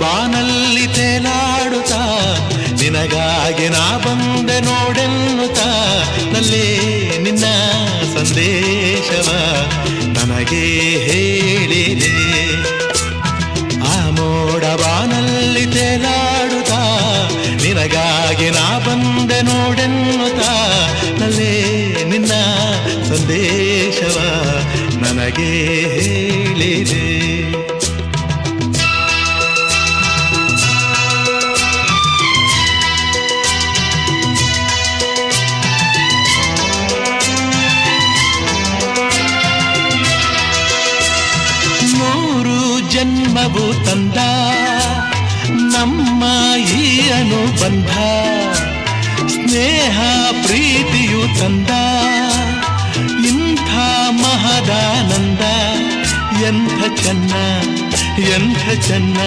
ಬಾನಲ್ಲಿ ತೇಲಾಡುತ್ತಾ ನಿನಗಾಗಿ ನಾ ಬಂದೆ ನೋಡೆನ್ನುತ್ತಾ ನಲ್ಲೇ ನಿನ್ನ ಸಂದೇಶವ ನನಗೆ ಹೇಳಿದೆ. ಆ ಮೋಡ ಬಾನಲ್ಲಿ ತೇಲಾಡುತ್ತಾ ನಿನಗಾಗಿ ನಾ ಬಂದೆ ನೋಡೆನ್ನುತ್ತಾ ನಲ್ಲೇ ನಿನ್ನ ಸಂದೇಶವ ನನಗೆ ಹೇಳಿದೆ. ಜನ್ಮವು ತಂದ ನಮ್ಮ ಈ ಅನುಬಂಧ, ಸ್ನೇಹ ಪ್ರೀತಿಯು ತಂದ ಇಂಥ ಮಹದಾನಂದ. ಎಂಥ ಚೆನ್ನ ಎಂಥ ಚೆನ್ನ.